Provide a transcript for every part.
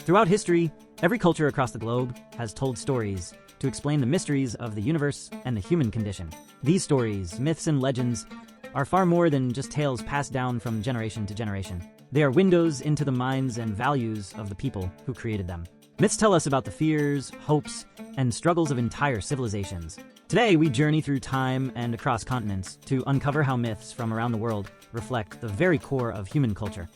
Throughout history, every culture across the globe has told stories to explain the mysteries of the universe and the human condition. These stories, myths, and legends are far more than just tales passed down from generation to generation. They are windows into the minds and values of the people who created them. Myths tell us about the fears, hopes, and struggles of entire civilizations. Today, we journey through time and across continents to uncover how myths from around the world reflect the very core of human culture.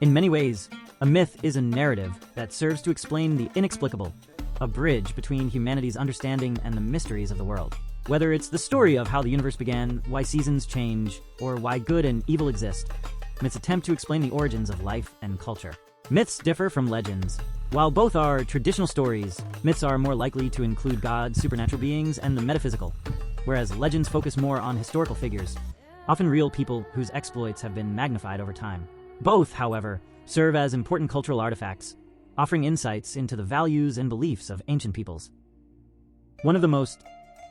In many ways, a myth is a narrative that serves to explain the inexplicable, a bridge between humanity's understanding and the mysteries of the world. Whether it's the story of how the universe began, why seasons change, or why good and evil exist, myths attempt to explain the origins of life and culture. Myths differ from legends. While both are traditional stories, myths are more likely to include gods, supernatural beings, and the metaphysical, whereas legends focus more on historical figures, often real people whose exploits have been magnified over time. Both, however, serve as important cultural artifacts, offering insights into the values and beliefs of ancient peoples. One of the most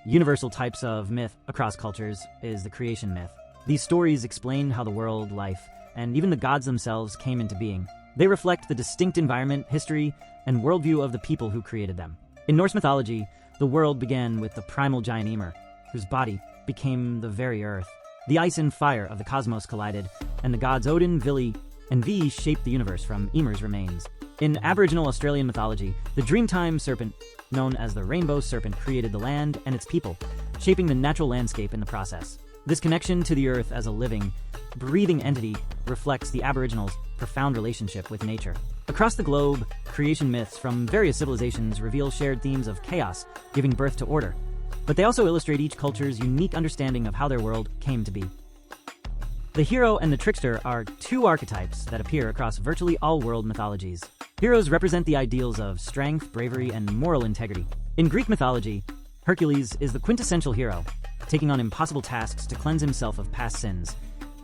universal types of myth across cultures is the creation myth. These stories explain how the world, life, and even the gods themselves came into being. They reflect the distinct environment, history, and worldview of the people who created them. In Norse mythology, the world began with the primal giant Ymir, whose body became the very earth. The ice and fire of the cosmos collided, and the gods Odin, Vili, and Ve shaped the universe from Ymir's remains. In Aboriginal Australian mythology, the Dreamtime serpent, known as the rainbow serpent, created the land and its people, shaping the natural landscape in the process. This connection to the earth as a living, breathing entity reflects the Aboriginals' profound relationship with nature. Across the globe, creation myths from various civilizations reveal shared themes of chaos, giving birth to order, but they also illustrate each culture's unique understanding of how their world came to be. The hero and the trickster are two archetypes that appear across virtually all world mythologies. Heroes represent the ideals of strength, bravery, and moral integrity. In Greek mythology, Hercules is the quintessential hero, taking on impossible tasks to cleanse himself of past sins,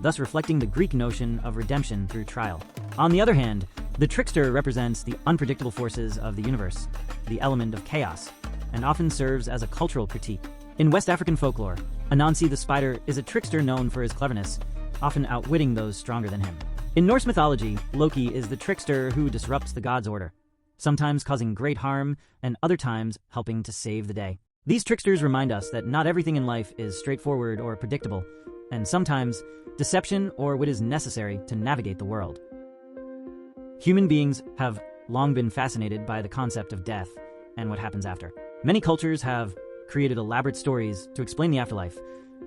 thus reflecting the Greek notion of redemption through trial. On the other hand, the trickster represents the unpredictable forces of the universe, the element of chaos, and often serves as a cultural critique. In West African folklore, Anansi the spider is a trickster known for his cleverness, often outwitting those stronger than him. In Norse mythology, Loki is the trickster who disrupts the gods' order, sometimes causing great harm and other times helping to save the day. These tricksters remind us that not everything in life is straightforward or predictable, and sometimes deception or what is necessary to navigate the world. Human beings have long been fascinated by the concept of death and what happens after. Many cultures have created elaborate stories to explain the afterlife,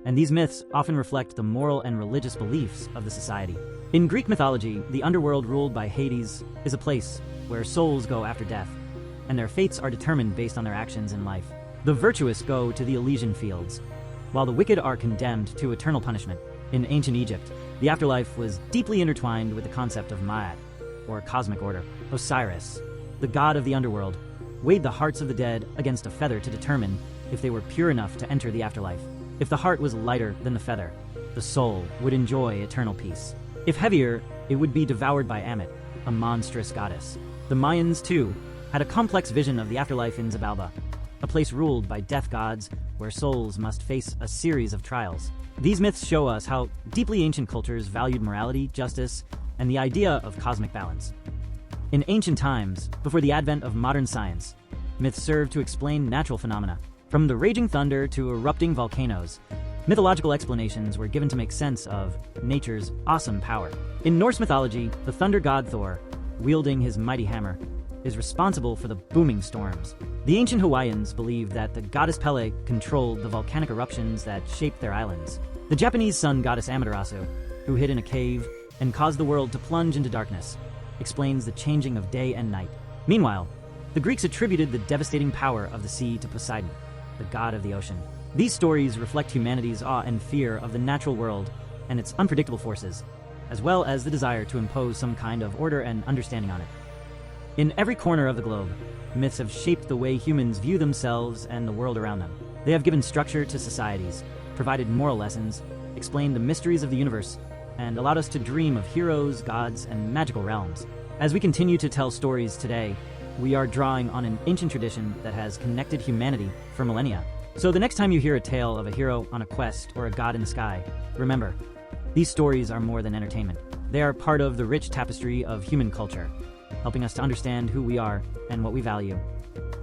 and these myths often reflect the moral and religious beliefs of the society. In Greek mythology, the underworld ruled by Hades is a place where souls go after death, and their fates are determined based on their actions in life. The virtuous go to the Elysian fields, while the wicked are condemned to eternal punishment. In ancient Egypt, the afterlife was deeply intertwined with the concept of Ma'at, or cosmic order. Osiris, the god of the underworld, weighed the hearts of the dead against a feather to determine if they were pure enough to enter the afterlife. If the heart was lighter than the feather, the soul would enjoy eternal peace. If heavier, it would be devoured by Ammit, a monstrous goddess. The Mayans, too, had a complex vision of the afterlife in Xibalba, a place ruled by death gods where souls must face a series of trials. These myths show us how deeply ancient cultures valued morality, justice, and the idea of cosmic balance. In ancient times, before the advent of modern science, myths served to explain natural phenomena. From the raging thunder to erupting volcanoes, mythological explanations were given to make sense of nature's awesome power. In Norse mythology, the thunder god Thor, wielding his mighty hammer, is responsible for the booming storms. The ancient Hawaiians believed that the goddess Pele controlled the volcanic eruptions that shaped their islands. The Japanese sun goddess Amaterasu, who hid in a cave and caused the world to plunge into darkness, explains the changing of day and night. Meanwhile, the Greeks attributed the devastating power of the sea to Poseidon, the god of the ocean. These stories reflect humanity's awe and fear of the natural world and its unpredictable forces, as well as the desire to impose some kind of order and understanding on it. In every corner of the globe, myths have shaped the way humans view themselves and the world around them. They have given structure to societies, provided moral lessons, explained the mysteries of the universe, and allowed us to dream of heroes, gods, and magical realms. As we continue to tell stories today, we are drawing on an ancient tradition that has connected humanity for millennia. So the next time you hear a tale of a hero on a quest or a god in the sky, remember, these stories are more than entertainment. They are part of the rich tapestry of human culture, helping us to understand who we are and what we value.